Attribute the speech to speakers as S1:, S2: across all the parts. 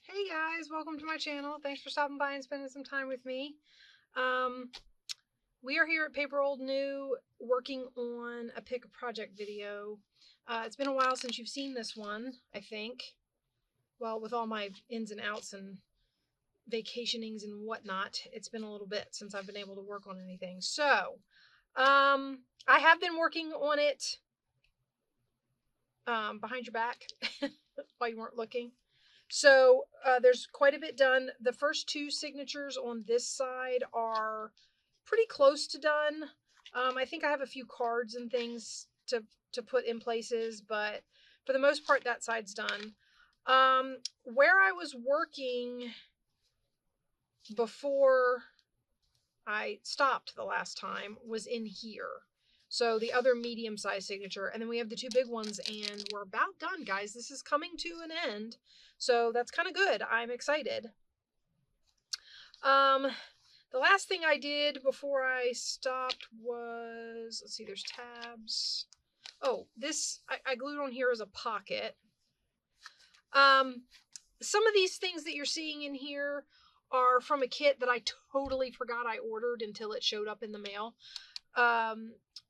S1: Hey guys, welcome to my channel. Thanks for stopping by and spending some time with me. We are here at paper.old.new working on a pick a project video. It's been a while since you've seen this one, I think. Well, with all my ins and outs and vacationings and whatnot, it's been a little bit since I've been able to work on anything. So, I have been working on it behind your back while you weren't looking. So there's quite a bit done. The first two signatures on this side are pretty close to done. I think I have a few cards and things to put in places, but for the most part, that side's done. Where I was working before I stopped the last time was in here. So the other medium-sized signature, and then we have the two big ones, and we're about done, guys. This is coming to an end, so that's kind of good. I'm excited. The last thing I did before I stopped was, let's see, there's tabs. Oh, this I glued on here as a pocket. Some of these things that you're seeing in here are from a kit that I totally forgot I ordered until it showed up in the mail.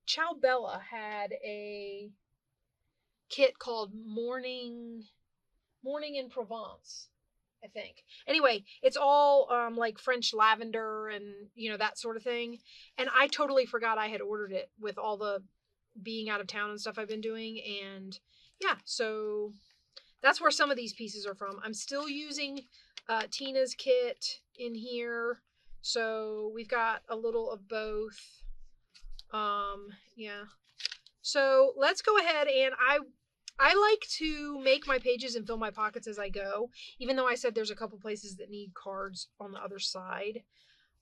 S1: Ciao Bella had a kit called Morning in Provence, I think. Anyway, it's all like French lavender and that sort of thing. And I totally forgot I had ordered it with all the being out of town and stuff I've been doing. And yeah, so that's where some of these pieces are from. I'm still using Tina's kit in here, so we've got a little of both. Yeah. So let's go ahead, and I like to make my pages and fill my pockets as I go, even though I said there's a couple places that need cards on the other side.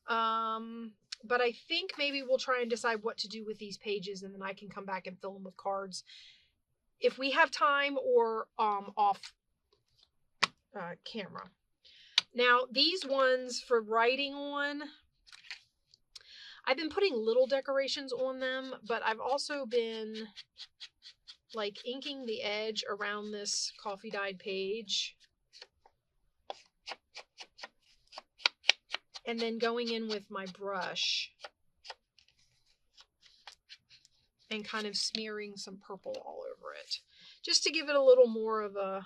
S1: But I think maybe we'll try and decide what to do with these pages, and then I can come back and fill them with cards if we have time, or off camera. Now, these ones for writing on, I've been putting little decorations on them, but I've also been like inking the edge around this coffee dyed page. And then going in with my brush and kind of smearing some purple all over it, just to give it a little more of a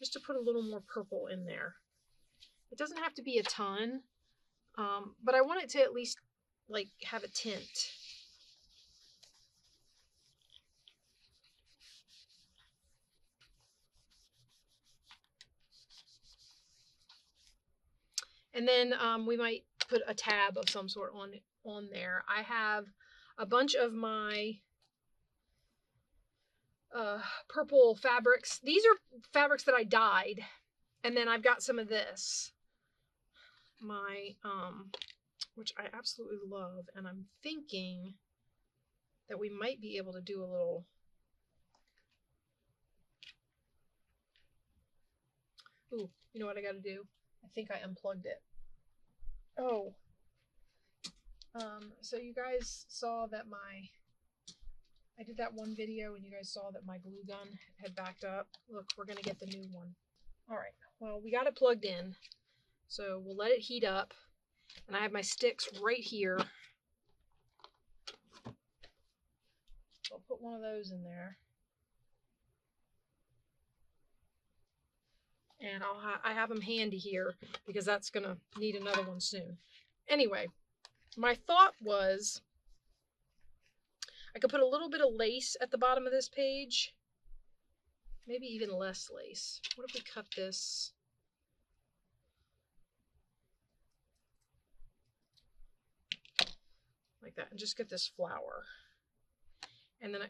S1: just to put a little more purple in there. It doesn't have to be a ton, but I want it to at least like have a tint. And then we might put a tab of some sort on there. I have a bunch of my purple fabrics. These are fabrics that I dyed, and then I've got some of this, my which I absolutely love, and I'm thinking that we might be able to do a little ooh, you know what I got to do? I think I unplugged it. Oh, so you guys saw that I did that one video and you guys saw that my glue gun had backed up. Look, we're going to get the new one. All right, well, we got it plugged in, so we'll let it heat up. And I have my sticks right here. So I'll put one of those in there. And I have them handy here because that's going to need another one soon. Anyway, my thought was I could put a little bit of lace at the bottom of this page. Maybe even less lace. What if we cut this? Like that, and just get this flower. And then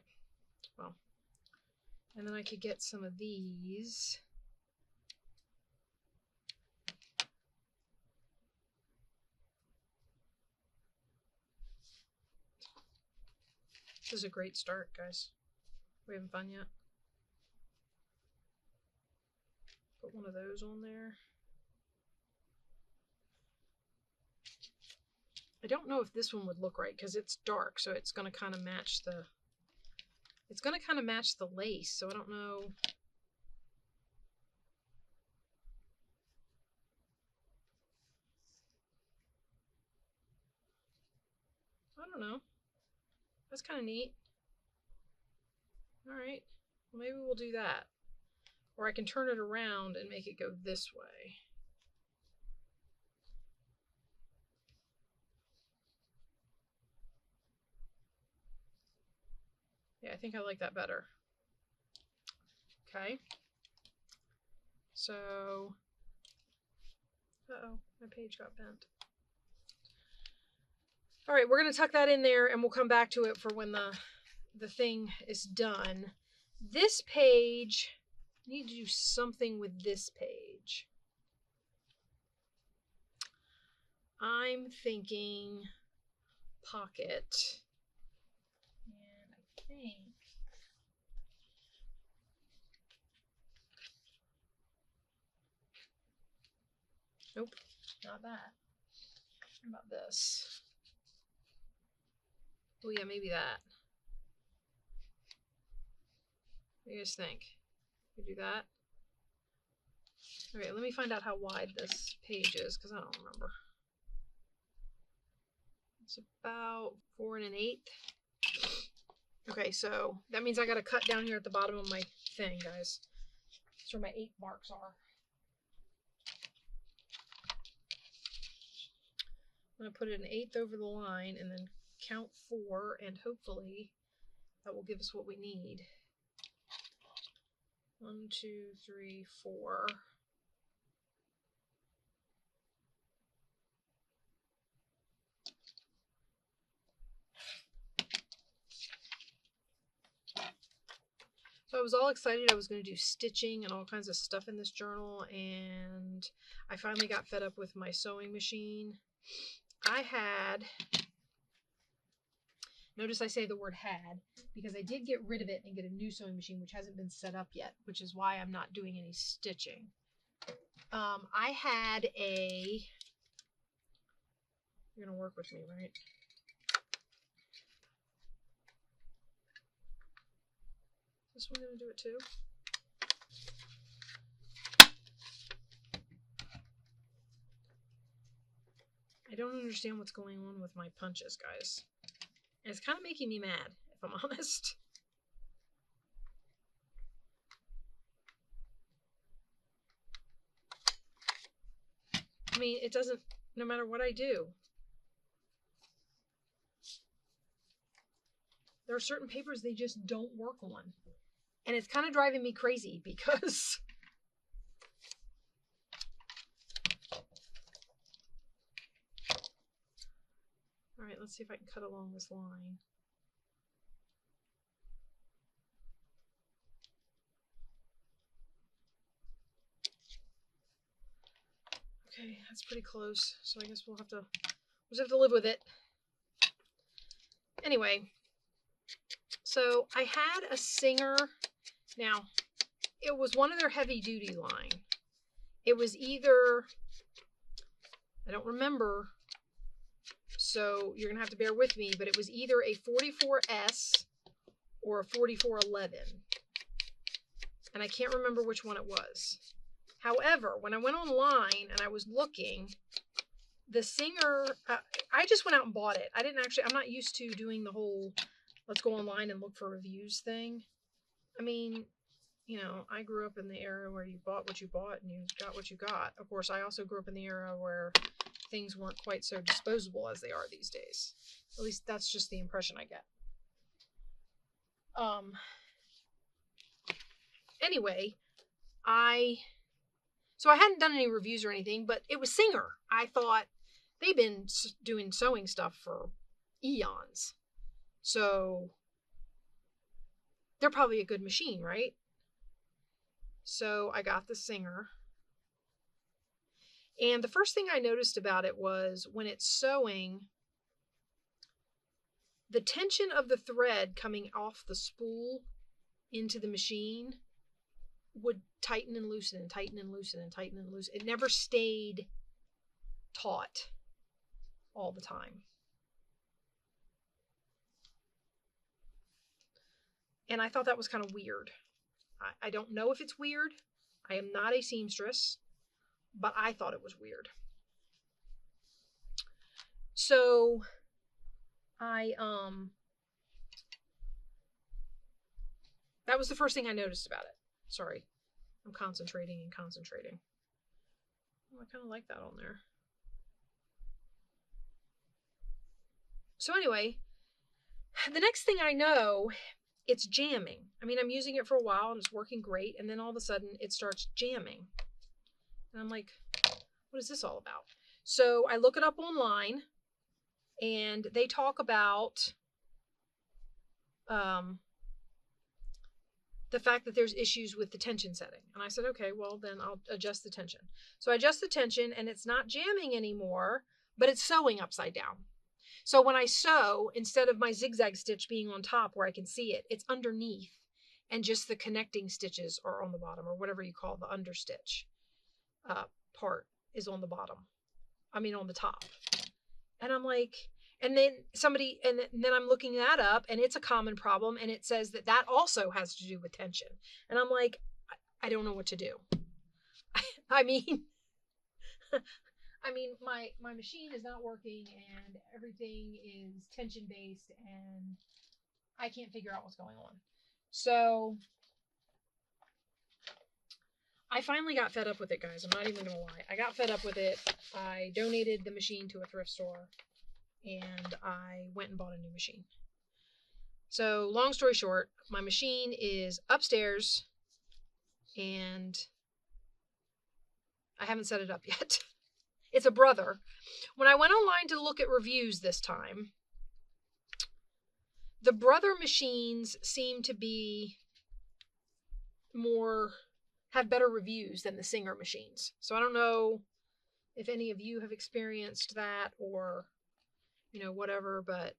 S1: I could get some of these. This is a great start, guys. We having fun yet? Put one of those on there. don't know if this one would look right because it's dark, so it's going to kind of match the lace, so I don't know. I don't know. That's kind of neat. All right. Well, maybe we'll do that. Or I can turn it around and make it go this way. Yeah, I think I like that better. Okay. So, uh-oh, my page got bent. All right, we're going to tuck that in there and we'll come back to it for when the thing is done. This page, I need to do something with this page. I'm thinking pocket. And I think nope, not that. How about this? Oh yeah, maybe that. What do you guys think? We do that? Okay, let me find out how wide this page is because I don't remember. It's about 4 1/8. Okay, so that means I got to cut down here at the bottom of my thing, guys. That's where my 8 marks are. I'm going to put it 1/8 over the line and then count 4, and hopefully that will give us what we need. 1, 2, 3, 4. So I was all excited I was going to do stitching and all kinds of stuff in this journal, and I finally got fed up with my sewing machine. I had, notice I say the word had, because I did get rid of it and get a new sewing machine, which hasn't been set up yet, which is why I'm not doing any stitching. I had a, you're going to work with me, right? Is this one going to do it too? I don't understand what's going on with my punches, guys. And it's kind of making me mad, if I'm honest. I mean, it doesn't, no matter what I do. There are certain papers they just don't work on. And it's kind of driving me crazy because all right, let's see if I can cut along this line. Okay, that's pretty close. So I guess we'll just have to live with it. Anyway, so I had a Singer. Now, it was one of their heavy duty line. It was either, I don't remember, so you're gonna have to bear with me, but it was either a 44S or a 4411. And I can't remember which one it was. However, when I went online and I was looking, the Singer, I just went out and bought it. I'm not used to doing the whole let's go online and look for reviews thing. I mean, you know, I grew up in the era where you bought what you bought and you got what you got. Of course, I also grew up in the era where things weren't quite so disposable as they are these days. At least that's just the impression I get. Anyway, so I hadn't done any reviews or anything, but it was Singer. I thought they've been doing sewing stuff for eons. So they're probably a good machine, right? So I got the Singer. And the first thing I noticed about it was when it's sewing, the tension of the thread coming off the spool into the machine would tighten and loosen and tighten and loosen and tighten and loosen. It never stayed taut all the time. And I thought that was kind of weird. I don't know if it's weird. I am not a seamstress, but I thought it was weird. So that was the first thing I noticed about it. Sorry. I'm concentrating and concentrating. Oh, I kind of like that on there. So anyway, the next thing I know, it's jamming. I mean, I'm using it for a while and it's working great, and then all of a sudden it starts jamming. And I'm like, what is this all about? So I look it up online, and they talk about the fact that there's issues with the tension setting. And I said, okay, well, then I'll adjust the tension. So I adjust the tension, and it's not jamming anymore, but it's sewing upside down. So when I sew, instead of my zigzag stitch being on top where I can see it, it's underneath, and just the connecting stitches are on the bottom, or whatever you call the understitch part is on the bottom. I mean, on the top. And I'm like, and then I'm looking that up, and it's a common problem, and it says that also has to do with tension. And I'm like, I don't know what to do. I mean, my machine is not working, and everything is tension based, and I can't figure out what's going on. So I finally got fed up with it, guys. I'm not even gonna lie. I got fed up with it. I donated the machine to a thrift store, and I went and bought a new machine. So long story short, my machine is upstairs, and I haven't set it up yet. It's a Brother. When I went online to look at reviews this time, the Brother machines seem to be have better reviews than the Singer machines. So I don't know if any of you have experienced that, or, whatever, but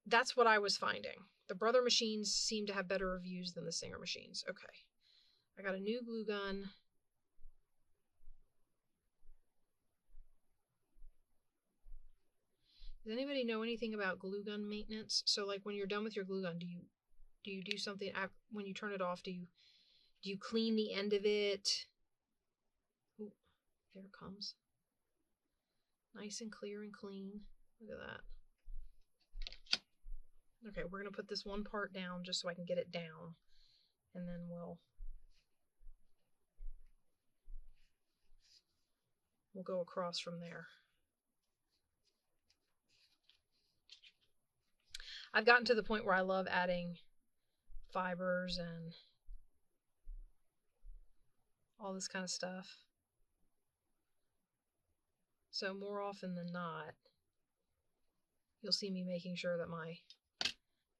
S1: that's what I was finding. The Brother machines seem to have better reviews than the Singer machines. Okay. I got a new glue gun. Does anybody know anything about glue gun maintenance? So, like, when you're done with your glue gun, do you do something when you turn it off? Do you clean the end of it? Ooh, there it comes. Nice and clear and clean. Look at that. Okay, we're going to put this one part down just so I can get it down. And then we'll go across from there. I've gotten to the point where I love adding fibers and all this kind of stuff. So more often than not, you'll see me making sure that my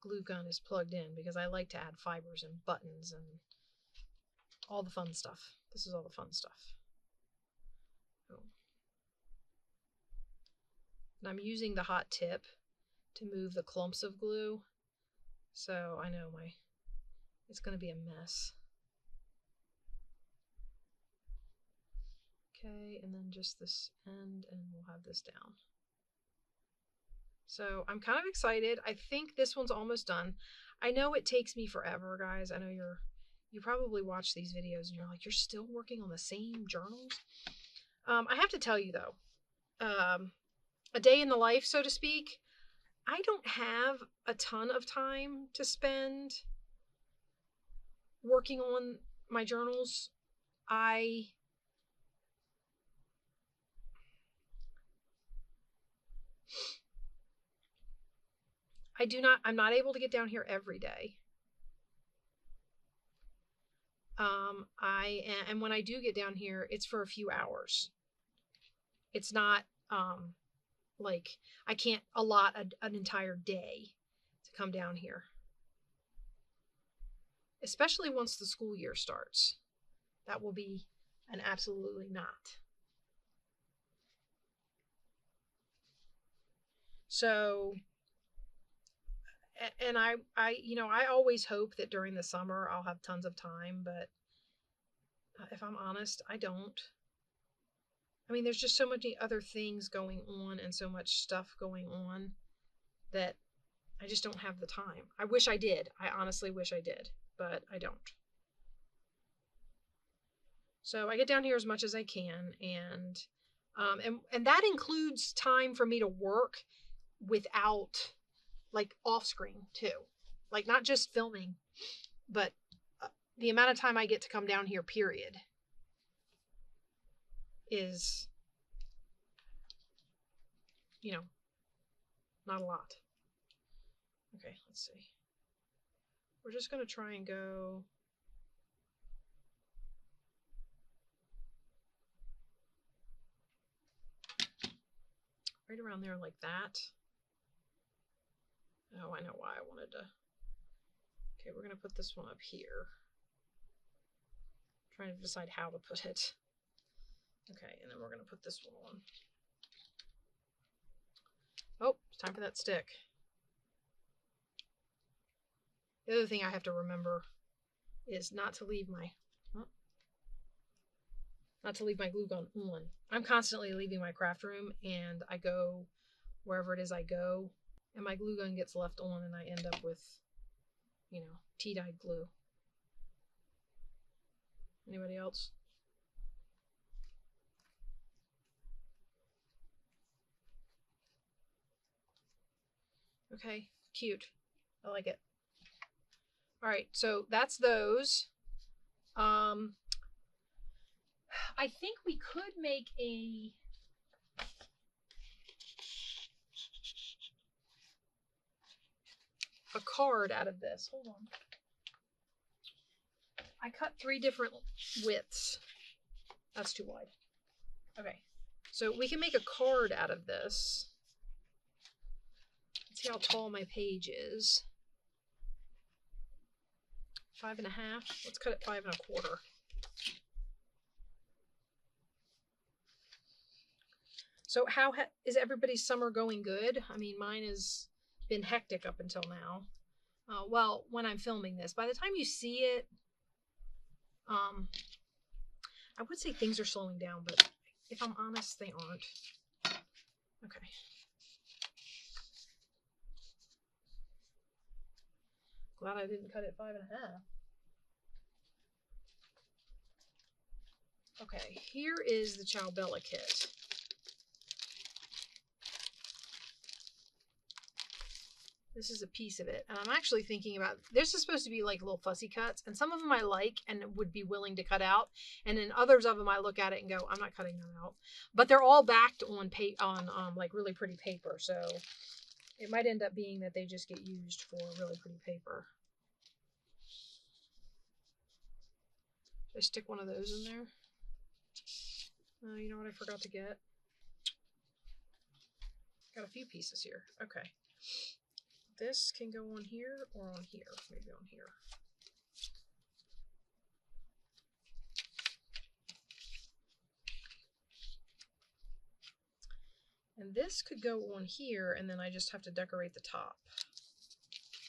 S1: glue gun is plugged in, because I like to add fibers and buttons and all the fun stuff. This is all the fun stuff. Oh. And I'm using the hot tip to move the clumps of glue. So I know it's going to be a mess. Okay, and then just this end, and we'll have this down. So I'm kind of excited. I think this one's almost done. I know it takes me forever, guys. I know you probably watch these videos and you're like, you're still working on the same journals? I have to tell you though, a day in the life, so to speak, I don't have a ton of time to spend working on my journals. I'm not able to get down here every day. And when I do get down here, it's for a few hours. It's not, like, I can't allot an entire day to come down here. Especially once the school year starts. That will be an absolutely not. So, and I always hope that during the summer I'll have tons of time, but if I'm honest, I don't. I mean, there's just so many other things going on and so much stuff going on that I just don't have the time. I wish I did. I honestly wish I did, but I don't. So I get down here as much as I can, and that includes time for me to work without, like, off screen too, like not just filming, but the amount of time I get to come down here, period, is, you know, not a lot. Okay, let's see. We're just going to try and go right around there like that. Oh, I know why I wanted to. Okay, we're going to put this one up here. I'm trying to decide how to put it. Okay, and then we're going to put this one on. Oh, it's time for that stick. The other thing I have to remember is not to leave my glue gun on. I'm constantly leaving my craft room, and I go wherever it is I go, and my glue gun gets left on, and I end up with, you know, tea-dyed glue. Anybody else? Okay, cute. I like it. All right, so that's those. I think we could make a card out of this. Hold on. I cut 3 different widths. That's too wide. Okay, so we can make a card out of this. Let's see how tall my page is. 5.5. Let's cut it 5 1/4. So how is everybody's summer going? Good? I mean, mine has been hectic up until now. Well, when I'm filming this, by the time you see it, I would say things are slowing down, but if I'm honest, they aren't. Okay. Glad I didn't cut it 5 1/2. Okay, here is the Ciao Bella kit. This is a piece of it, and I'm actually thinking about, this is supposed to be like little fussy cuts, and some of them I like and would be willing to cut out, and then others of them I look at it and go, I'm not cutting that out. But they're all backed on like really pretty paper, so it might end up being that they just get used for really pretty paper. Should I stick one of those in there? You know what I forgot to get? Got a few pieces here. Okay. This can go on here or on here. Maybe on here. And this could go on here, and then I just have to decorate the top.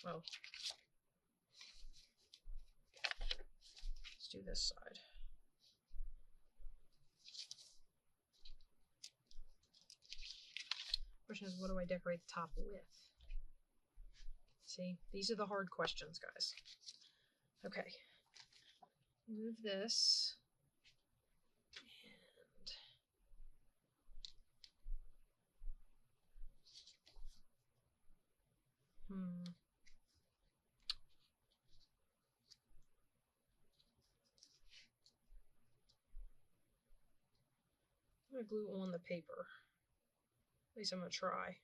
S1: Well, let's do this side. Question is, what do I decorate the top with? See, these are the hard questions, guys. Okay, move this. And I'm gonna glue on the paper. At least I'm gonna try.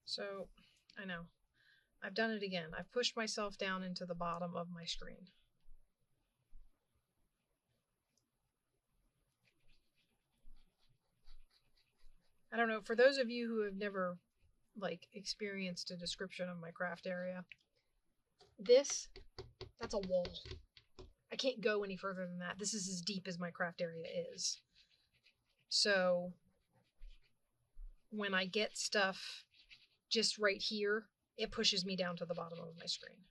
S1: So, I know, I've done it again. I've pushed myself down into the bottom of my screen. I don't know, for those of you who have never, like, experienced a description of my craft area, that's a wall. I can't go any further than that. This is as deep as my craft area is. So, when I get stuff just right here, it pushes me down to the bottom of my screen.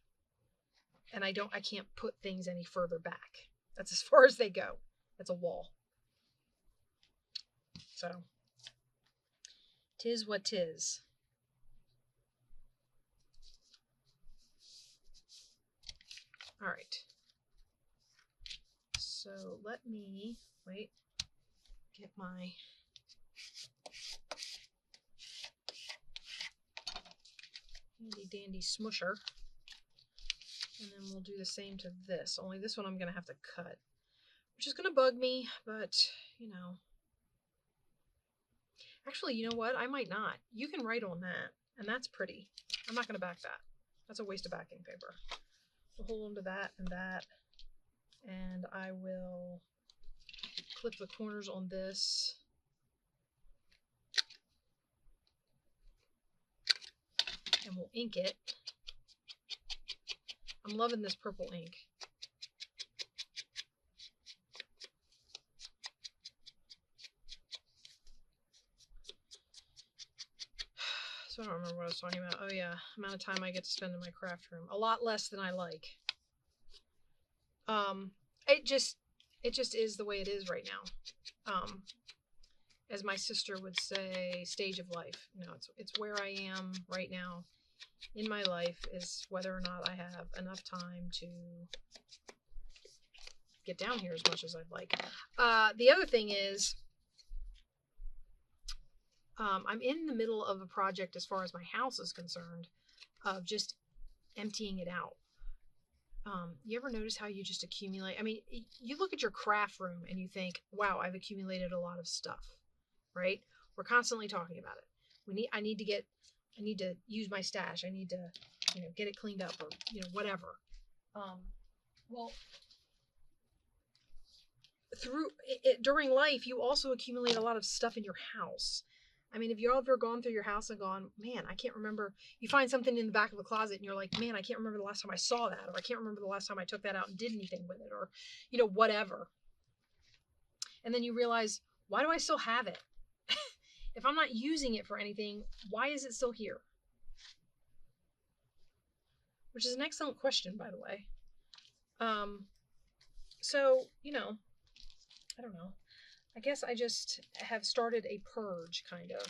S1: And I can't put things any further back. That's as far as they go. It's a wall. So, tis what tis. All right. So let me, get my handy dandy smusher. And then we'll do the same to this. Only this one I'm going to have to cut, which is going to bug me, but, you know. Actually, you know what? I might not. You can write on that, and that's pretty. I'm not going to back that. That's a waste of backing paper. We'll hold on to that, and I will clip the corners on this. And we'll ink it. I'm loving this purple ink. So I don't remember what I was talking about. Oh yeah, amount of time I get to spend in my craft room. A lot less than I like. It just is the way it is right now. As my sister would say, stage of life. You know, it's where I am right now in my life, is whether or not I have enough time to get down here as much as I'd like. The other thing is, I'm in the middle of a project as far as my house is concerned, of just emptying it out. You ever notice how you just accumulate? I mean, you look at your craft room and you think, wow, I've accumulated a lot of stuff, right? We're constantly talking about it. I need to use my stash. I need to, get it cleaned up, or, whatever. Well, during life, you also accumulate a lot of stuff in your house. I mean, if you've ever gone through your house and gone, man, I can't remember, you find something in the back of a closet and you're like, man, I can't remember the last time I saw that, or I can't remember the last time I took that out and did anything with it, or, whatever. And then you realize, why do I still have it? If I'm not using it for anything, why is it still here? Which is an excellent question, by the way. So, I don't know. I guess I just have started a purge, kind of.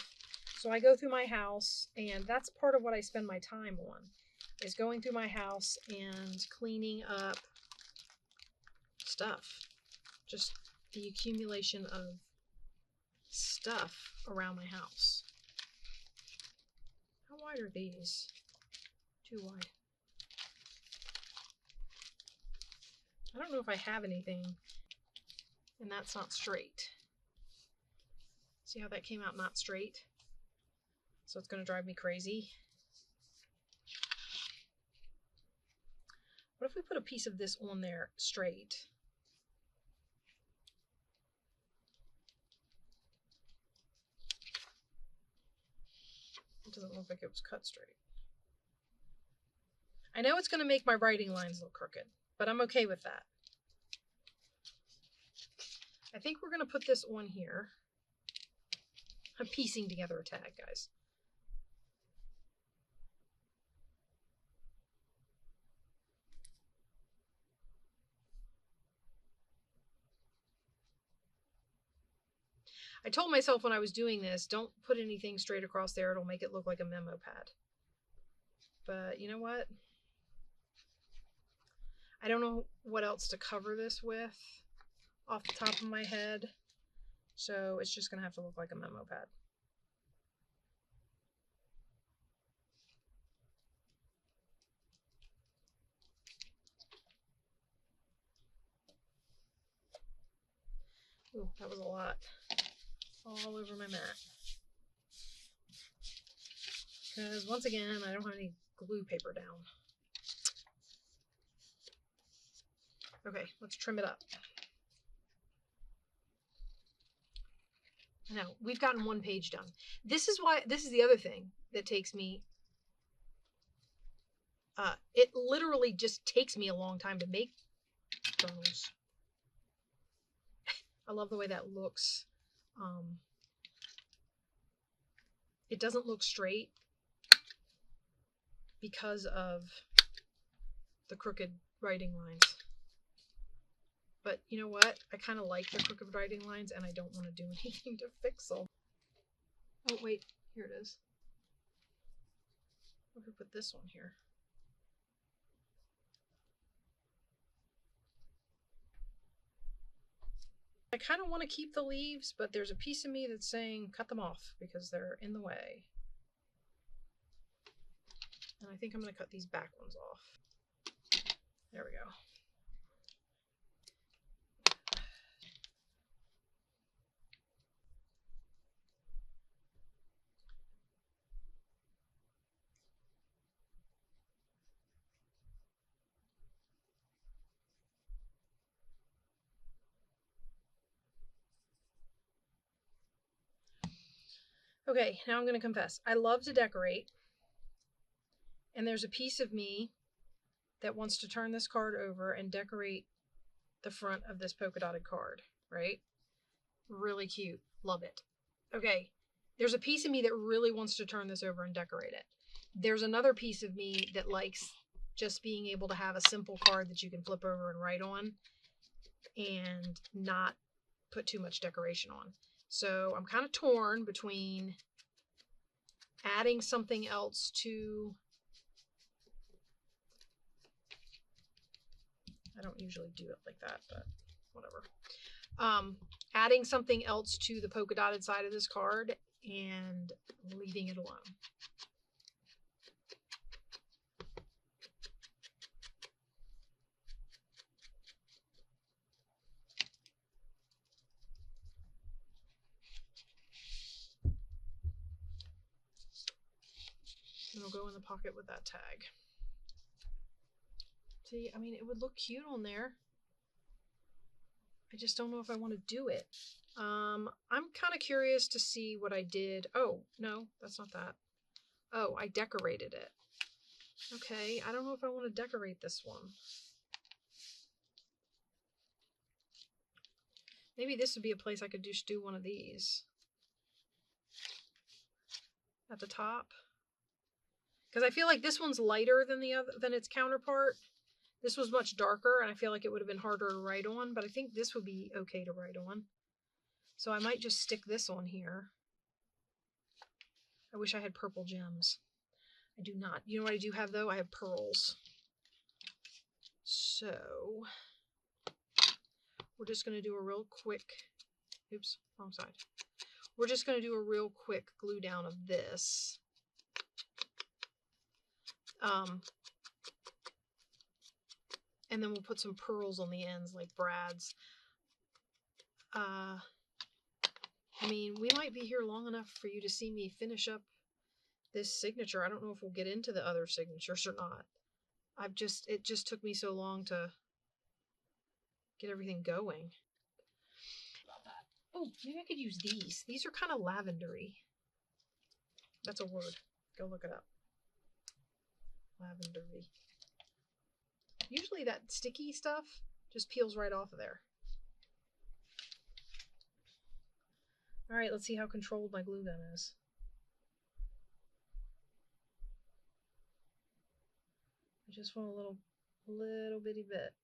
S1: So I go through my house, and that's part of what I spend my time on, is going through my house and cleaning up stuff. Just the accumulation of stuff around my house. How wide are these? Too wide. I don't know if I have anything, and that's not straight. See how that came out not straight? So it's going to drive me crazy. What if we put a piece of this on there straight? It doesn't look like it was cut straight. I know it's going to make my writing lines look crooked, but I'm okay with that. I think we're going to put this on here. I'm piecing together a tag, guys. I told myself when I was doing this, don't put anything straight across there. It'll make it look like a memo pad. But you know what? I don't know what else to cover this with off the top of my head. So it's just going to have to look like a memo pad. Ooh, that was a lot. All over my mat. Because once again, I don't have any glue paper down. Okay, let's trim it up. Now, we've gotten one page done. This is the other thing that takes me, it literally just takes me a long time to make journals. I love the way that looks. It doesn't look straight because of the crooked writing lines. But you know what? I kind of like the crooked writing lines, and I don't want to do anything to fix them. Oh, wait. Here it is. I'm going to put this one here. I kind of want to keep the leaves, but there's a piece of me that's saying cut them off because they're in the way. And I think I'm going to cut these back ones off. There we go. Okay, now I'm going to confess. I love to decorate, and there's a piece of me that wants to turn this card over and decorate the front of this polka dotted card, right? Really cute. Love it. Okay, there's a piece of me that really wants to turn this over and decorate it. There's another piece of me that likes just being able to have a simple card that you can flip over and write on and not put too much decoration on. So I'm kind of torn between adding something else to... I don't usually do it like that, but whatever. Adding something else to the polka dotted side of this card and leaving it alone. It'll go in the pocket with that tag. See, I mean, it would look cute on there. I just don't know if I want to do it. I'm kind of curious to see what I did. Oh, no, that's not that. Oh, I decorated it. Okay, I don't know if I want to decorate this one. Maybe this would be a place I could just do one of these. At the top. Because I feel like this one's lighter than its counterpart. This was much darker, and I feel like it would have been harder to write on, but I think this would be okay to write on. So I might just stick this on here. I wish I had purple gems. I do not. You know what I do have, though? I have pearls. So we're just going to do a real quick... Oops, wrong side. We're just going to do a real quick glue down of this. And then we'll put some pearls on the ends like Brad's. I mean, we might be here long enough for you to see me finish up this signature. I don't know if we'll get into the other signatures or not. It just took me so long to get everything going. Oh, maybe I could use these. These are kind of lavendery. That's a word. Go look it up. Lavendery. Usually that sticky stuff just peels right off of there. All right, let's see how controlled my glue gun is. I just want a little bitty bit.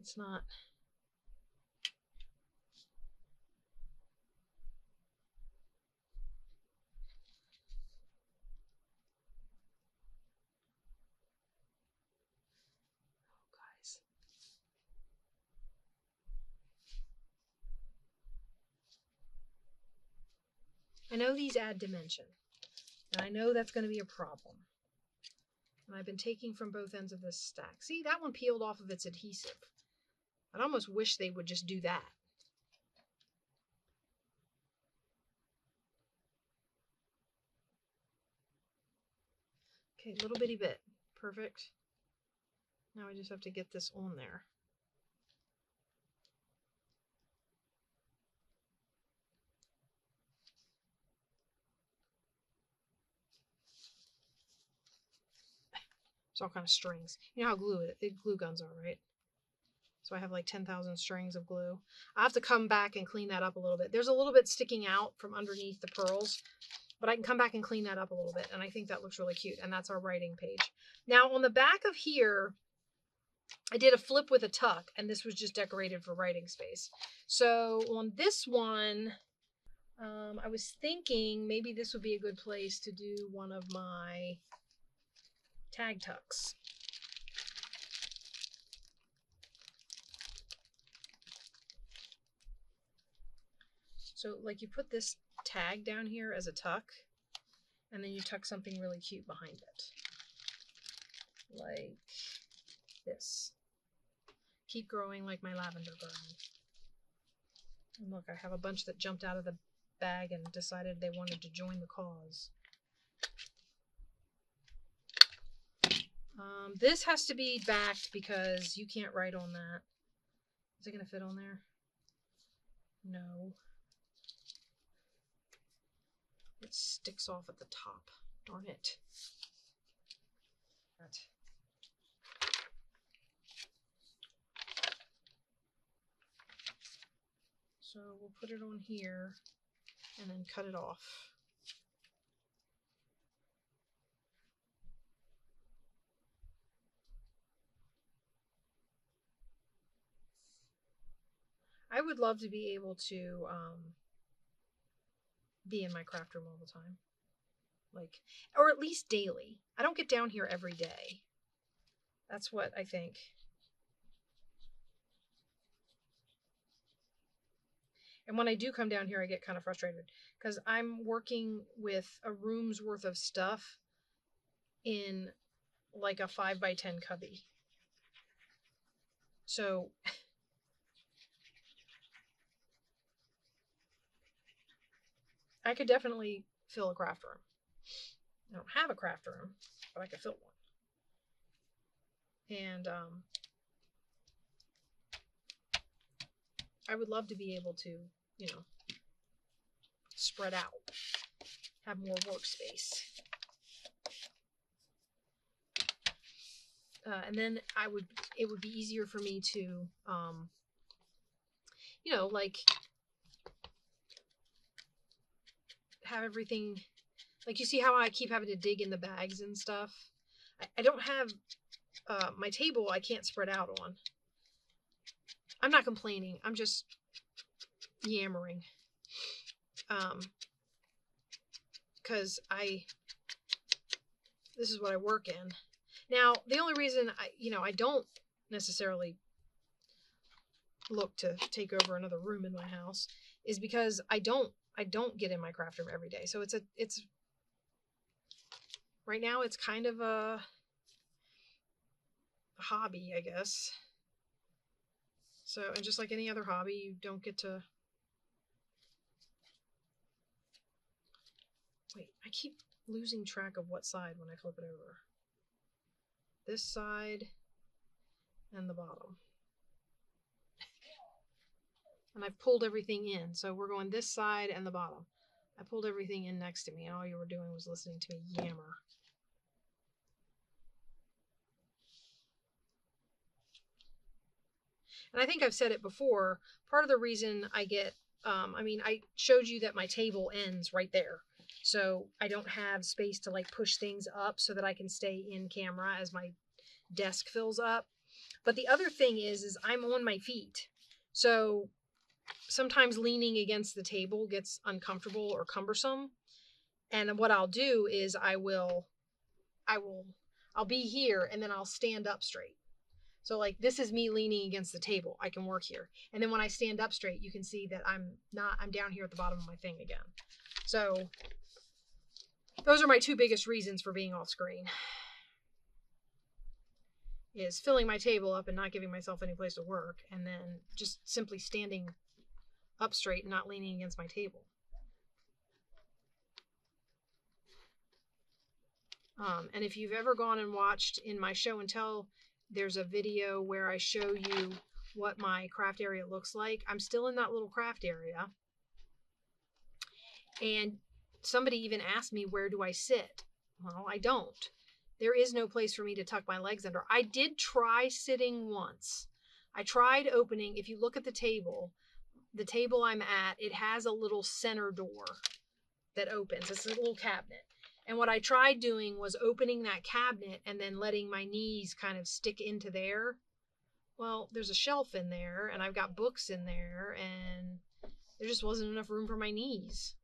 S1: It's not. Oh, guys. I know these add dimension, and I know that's going to be a problem. And I've been taking from both ends of this stack. See, that one peeled off of its adhesive. I'd almost wish they would just do that. Okay, little bitty bit. Perfect. Now I just have to get this on there. It's all kind of strings. You know how glue guns are, right? So I have like 10,000 strings of glue. I have to come back and clean that up a little bit. There's a little bit sticking out from underneath the pearls. But I can come back and clean that up a little bit, and I think that looks really cute. And that's our writing page. Now on the back of here, I did a flip with a tuck, and this was just decorated for writing space. So on this one, I was thinking maybe this would be a good place to do one of my tag tucks. So like you put this tag down here as a tuck, and then you tuck something really cute behind it. Like this. Keep growing like my lavender garden. And look, I have a bunch that jumped out of the bag and decided they wanted to join the cause. This has to be backed because you can't write on that. Is it going to fit on there? No. It sticks off at the top. Darn it. So we'll put it on here and then cut it off. I would love to be able to be in my craft room all the time. Like, or at least daily. I don't get down here every day. That's what I think. And when I do come down here, I get kind of frustrated because I'm working with a room's worth of stuff in like a 5x10 cubby. So I could definitely fill a craft room. I don't have a craft room, but I could fill one. And I would love to be able to, you know, spread out, have more workspace. And then it would be easier for me to, you know, like have everything, like you see how I keep having to dig in the bags and stuff. I don't have, my table I can't spread out on. I'm not complaining. I'm just yammering. Because this is what I work in. Now, the only reason I don't necessarily look to take over another room in my house is because I don't get in my craft room every day. So it's right now it's kind of a hobby, I guess. So, and just like any other hobby, you don't get to... Wait, I keep losing track of what side when I flip it over. This side and the bottom. And I've pulled everything in. So we're going this side and the bottom. I pulled everything in next to me, and all you were doing was listening to me yammer. And I think I've said it before, part of the reason I get, I showed you that my table ends right there. So I don't have space to like push things up so that I can stay in camera as my desk fills up. But the other thing is I'm on my feet. So sometimes leaning against the table gets uncomfortable or cumbersome. And what I'll do is I'll be here and then I'll stand up straight. So like this is me leaning against the table. I can work here. And then when I stand up straight, you can see that I'm down here at the bottom of my thing again. So those are my two biggest reasons for being off screen. Is filling my table up and not giving myself any place to work, and then just simply standing up straight and not leaning against my table. And if you've ever gone and watched in my show and tell, there's a video where I show you what my craft area looks like. I'm still in that little craft area. And somebody even asked me, where do I sit? Well, I don't. There is no place for me to tuck my legs under. I did try sitting once. I tried opening, if you look at the table I'm at, it has a little center door that opens. It's a little cabinet. And what I tried doing was opening that cabinet and then letting my knees kind of stick into there. Well, there's a shelf in there and I've got books in there and there just wasn't enough room for my knees.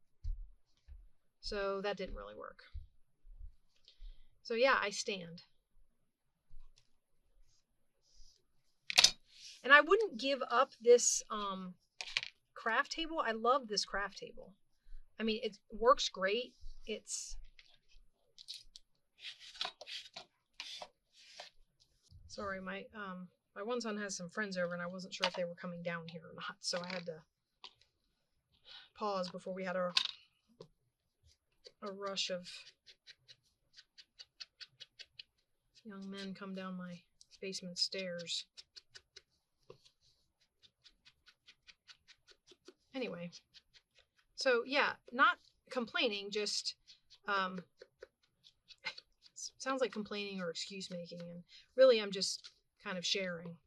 S1: So that didn't really work. So yeah, I stand. And I wouldn't give up this craft table. I love this craft table. I mean, it works great. It's... Sorry, my one son has some friends over and I wasn't sure if they were coming down here or not. So I had to pause before we had a rush of young men come down my basement stairs. Anyway, so yeah, not complaining, just sounds like complaining or excuse making, and really I'm just kind of sharing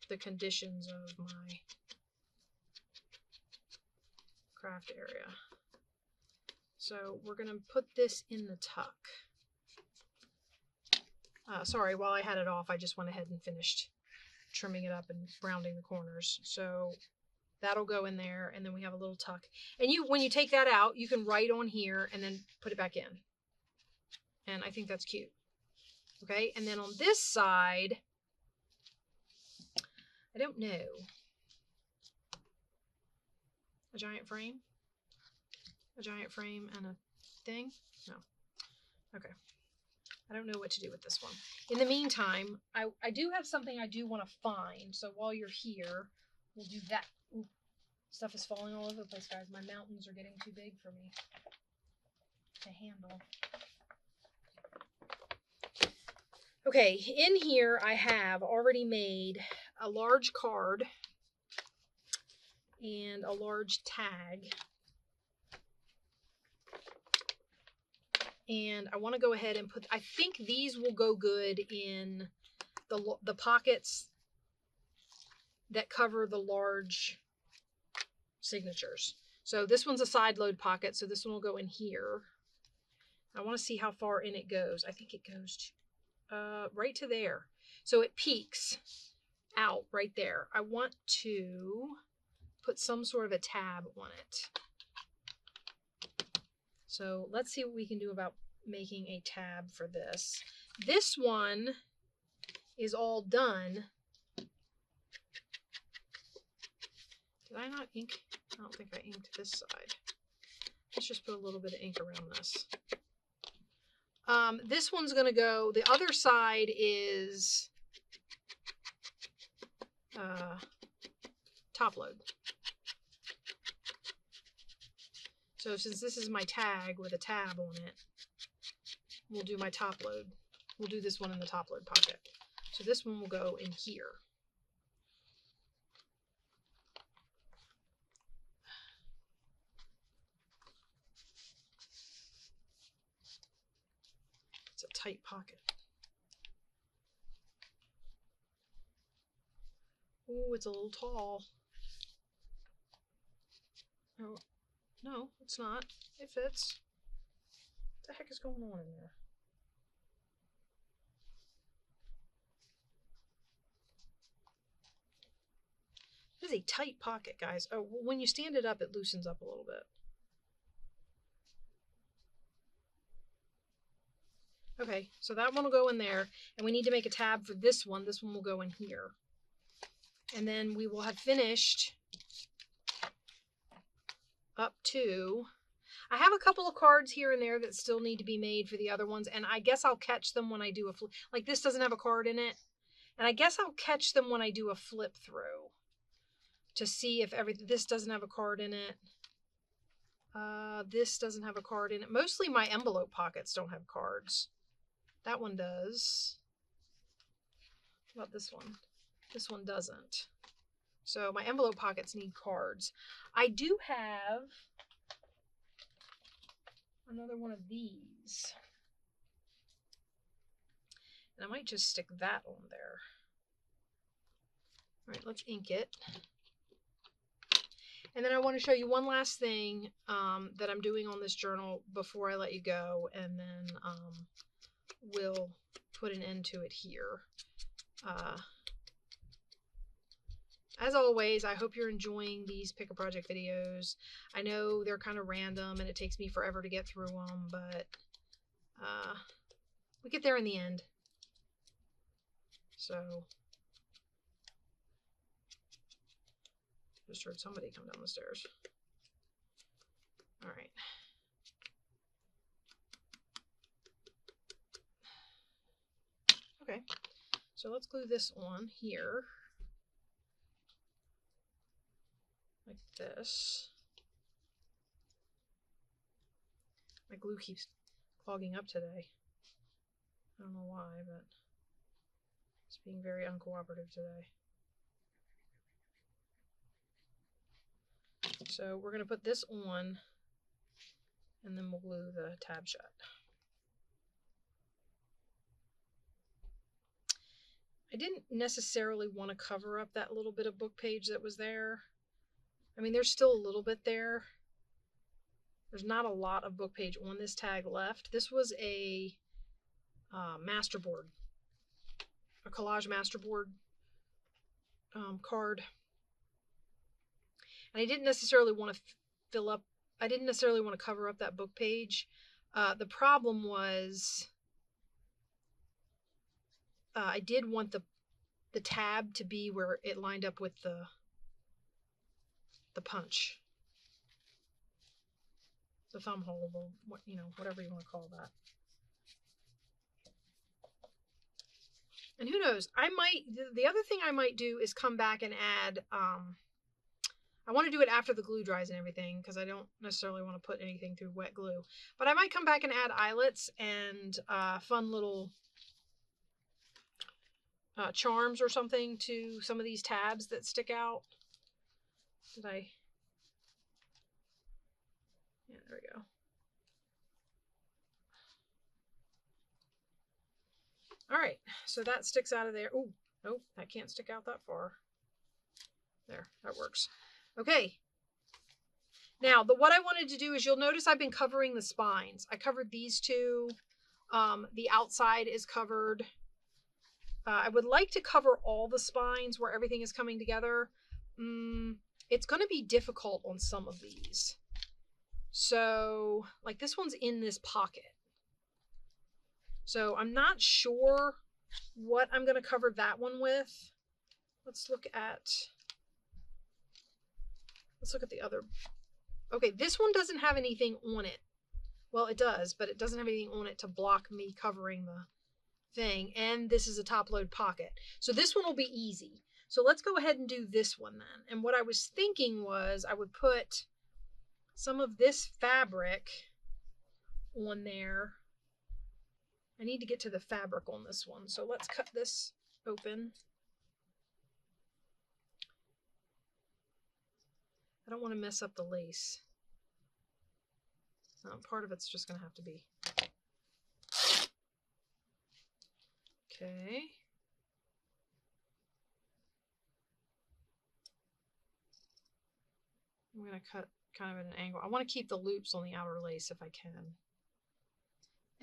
S1: the conditions of my craft area. So we're going to put this in the tuck. Sorry, while I had it off, I just went ahead and finished trimming it up and rounding the corners. So that'll go in there, and then we have a little tuck. And when you take that out, you can write on here and then put it back in. And I think that's cute. Okay, and then on this side, I don't know. A giant frame? A giant frame and a thing? No. Okay. I don't know what to do with this one. In the meantime, I do have something I do want to find. So while you're here, we'll do that. Ooh, stuff is falling all over the place, guys. My mountains are getting too big for me to handle. Okay, in here I have already made a large card and a large tag. And I want to go ahead and put, I think these will go good in the pockets that cover the large signatures. So this one's a side load pocket, so this one will go in here. I want to see how far in it goes. I think it goes to, right to there. So it peaks out right there. I want to put some sort of a tab on it. So let's see what we can do about making a tab for this. This one is all done. Did I not ink? I don't think I inked this side. Let's just put a little bit of ink around this. This one's going to go, the other side is top load. So since this is my tag with a tab on it, we'll do my top load. We'll do this one in the top load pocket. So this one will go in here. It's a tight pocket. Ooh, it's a little tall. Oh. No, it's not. It fits. What the heck is going on in there? This is a tight pocket, guys. Oh, when you stand it up, it loosens up a little bit. Okay, so that one will go in there, and we need to make a tab for this one. This one will go in here. And then we will have finished up to, I have a couple of cards here and there that still need to be made for the other ones, and I guess I'll catch them when I do a flip. Like this doesn't have a card in it, and I guess I'll catch them when I do a flip through to see if everything, this doesn't have a card in it. This doesn't have a card in it. Mostly my envelope pockets don't have cards. That one does. What about this one? This one doesn't. So my envelope pockets need cards. I do have another one of these. And I might just stick that on there. All right, let's ink it. And then I want to show you one last thing that I'm doing on this journal before I let you go, and then we'll put an end to it here. As always, I hope you're enjoying these Pick a Project videos. I know they're kind of random and it takes me forever to get through them, but we get there in the end. So, just heard somebody come down the stairs. All right. Okay, so let's glue this on here. Like this. My glue keeps clogging up today. I don't know why, but it's being very uncooperative today. So we're going to put this on, and then we'll glue the tab shut. I didn't necessarily want to cover up that little bit of book page that was there. I mean, there's still a little bit there. There's not a lot of book page on this tag left. This was a masterboard, a collage masterboard card. And I didn't necessarily want to I didn't necessarily want to cover up that book page. The problem was I did want the tab to be where it lined up with the punch. The thumb hole, you know, whatever you want to call that. And who knows, the other thing I might do is come back and add, I want to do it after the glue dries and everything, because I don't necessarily want to put anything through wet glue. But I might come back and add eyelets and fun little charms or something to some of these tabs that stick out. Yeah, there we go. All right, so that sticks out of there. Oh, nope, that can't stick out that far. There, that works. Okay. Now, what I wanted to do is, you'll notice I've been covering the spines. I covered these two. The outside is covered. I would like to cover all the spines where everything is coming together. It's going to be difficult on some of these. So, like this one's in this pocket. So I'm not sure what I'm going to cover that one with. Let's look at the other. Okay, this one doesn't have anything on it. Well, it does, but it doesn't have anything on it to block me covering the thing. And this is a top load pocket. So this one will be easy. So let's go ahead and do this one then. And what I was thinking was I would put some of this fabric on there. I need to get to the fabric on this one. So let's cut this open. I don't want to mess up the lace. Part of it's just going to have to be. Okay. I'm going to cut kind of at an angle. I want to keep the loops on the outer lace if I can.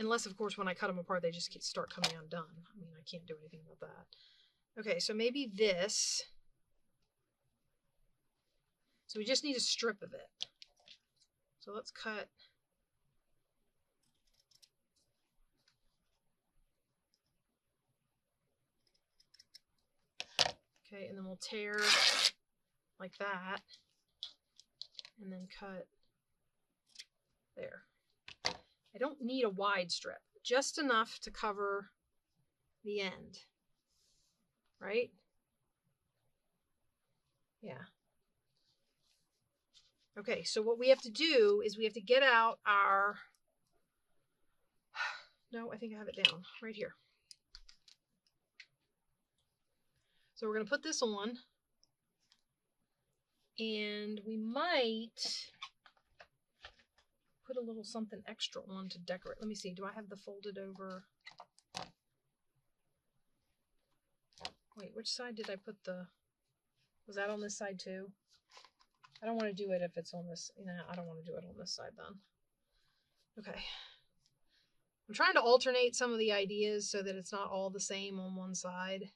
S1: Unless, of course, when I cut them apart, they just start coming undone. I mean, I can't do anything about that. Okay, so maybe this. So we just need a strip of it. So let's cut. Okay, and then we'll tear like that. And then cut there. I don't need a wide strip, just enough to cover the end, right? Yeah. Okay, so what we have to do is we have to get out our, no, I think I have it down right here. So we're going to put this on, and we might put a little something extra on to decorate. Let me see, do I have the folded over? Wait, which side did I put the, was that on this side too? I don't want to do it if it's on this, I don't want to do it on this side then. Okay. I'm trying to alternate some of the ideas so that it's not all the same on one side.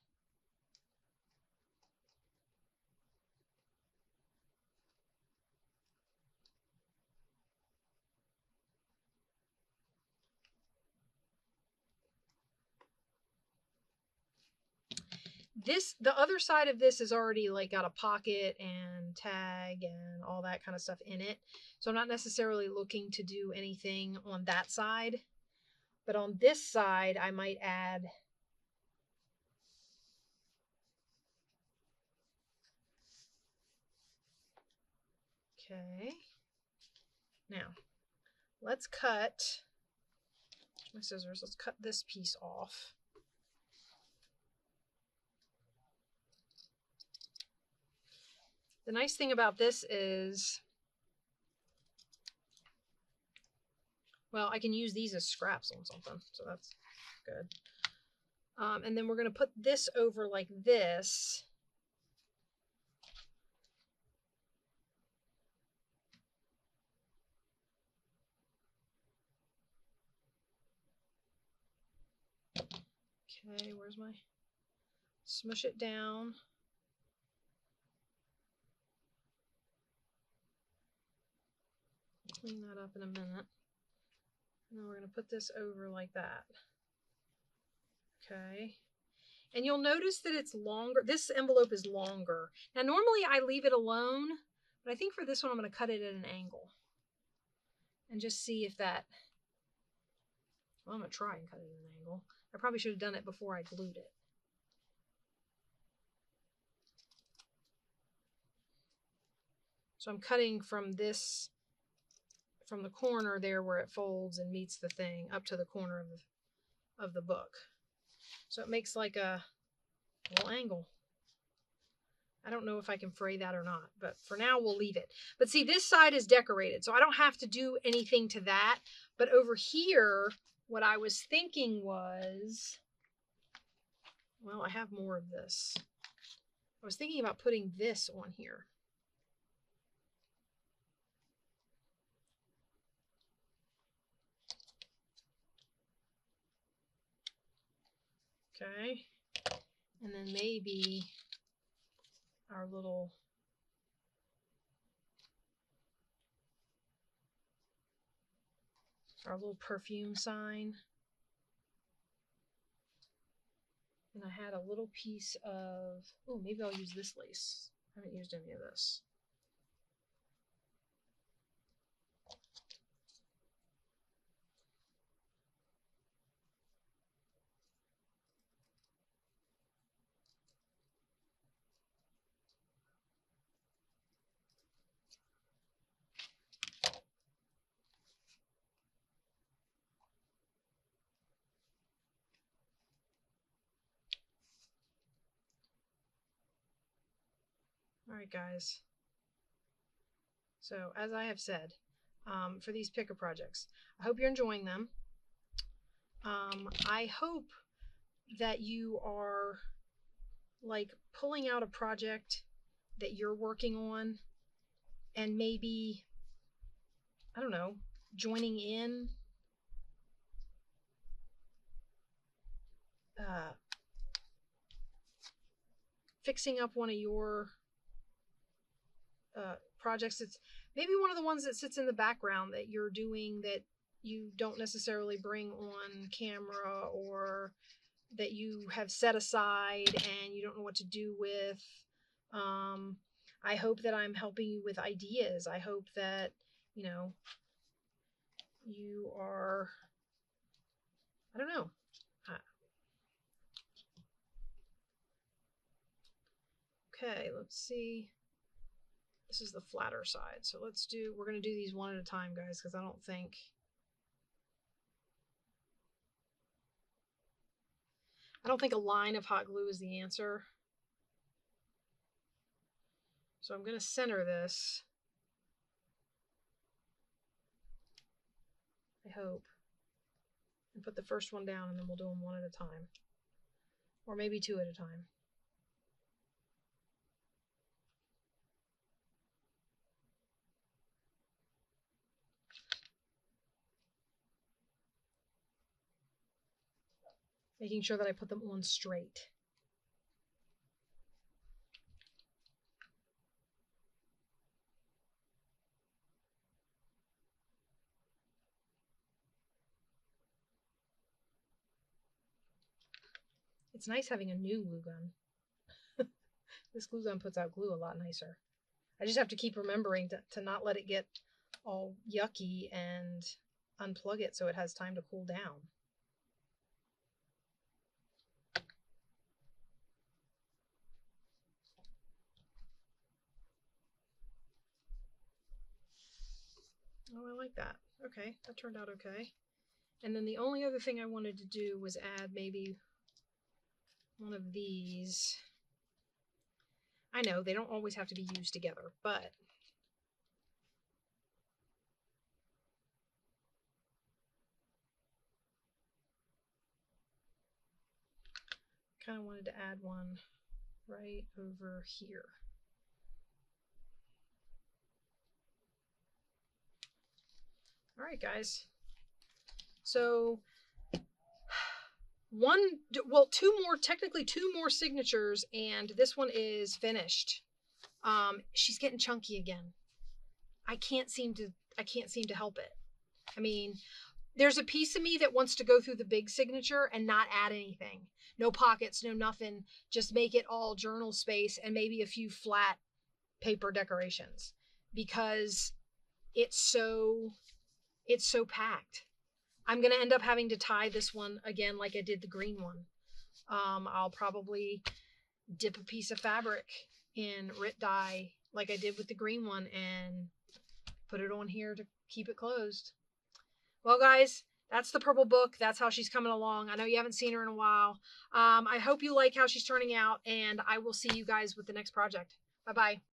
S1: The other side of this is already like got a pocket and tag and all that kind of stuff in it. So I'm not necessarily looking to do anything on that side. But on this side, I might add okay. Now, let's cut my scissors. Let's cut this piece off. The nice thing about this is, well, I can use these as scraps on something, so that's good. And then we're going to put this over like this. Okay, where's my... Smush it down. Clean that up in a minute. And then we're going to put this over like that. Okay. And you'll notice that it's longer. This envelope is longer. Now, normally I leave it alone, but I think for this one I'm going to cut it at an angle. And just see if that... Well, I'm going to try and cut it at an angle. I probably should have done it before I glued it. So I'm cutting from this, from the corner there where it folds and meets the thing, up to the corner of the book. So it makes like a little angle. I don't know if I can fray that or not, but for now we'll leave it. But see, this side is decorated, so I don't have to do anything to that. But over here, what I was thinking was, well, I have more of this. I was thinking about putting this on here. Okay. And then maybe our little perfume sign. And I had a little piece of, oh, maybe I'll use this lace. I haven't used any of this. All right, guys. So as I have said, for these picker projects, I hope you're enjoying them. I hope that you are like pulling out a project that you're working on and maybe, I don't know, joining in, fixing up one of your projects. It's maybe one of the ones that sits in the background that you're doing that you don't necessarily bring on camera, or that you have set aside and you don't know what to do with. I hope that I'm helping you with ideas. I hope that, you know, you are, I don't know. Okay, let's see. This is the flatter side. So we're going to do these one at a time, guys, because I don't think a line of hot glue is the answer. So I'm going to center this, I hope, and put the first one down, and then we'll do them one at a time, or maybe two at a time. making sure that I put them on straight. It's nice having a new glue gun. This glue gun puts out glue a lot nicer. I just have to keep remembering to not let it get all yucky and unplug it so it has time to cool down. Oh, I like that. Okay, that turned out okay. And then the only other thing I wanted to do was add maybe one of these. I know they don't always have to be used together, but kind of wanted to add one right over here. All right, guys. So technically two more signatures, and this one is finished. She's getting chunky again. I can't seem to help it. I mean, there's a piece of me that wants to go through the big signature and not add anything. No pockets, no nothing. Just make it all journal space and maybe a few flat paper decorations, because it's so packed. I'm going to end up having to tie this one again like I did the green one. I'll probably dip a piece of fabric in Rit dye like I did with the green one and put it on here to keep it closed. Well, guys, that's the purple book. That's how she's coming along. I know you haven't seen her in a while. I hope you like how she's turning out, and I will see you guys with the next project. Bye-bye.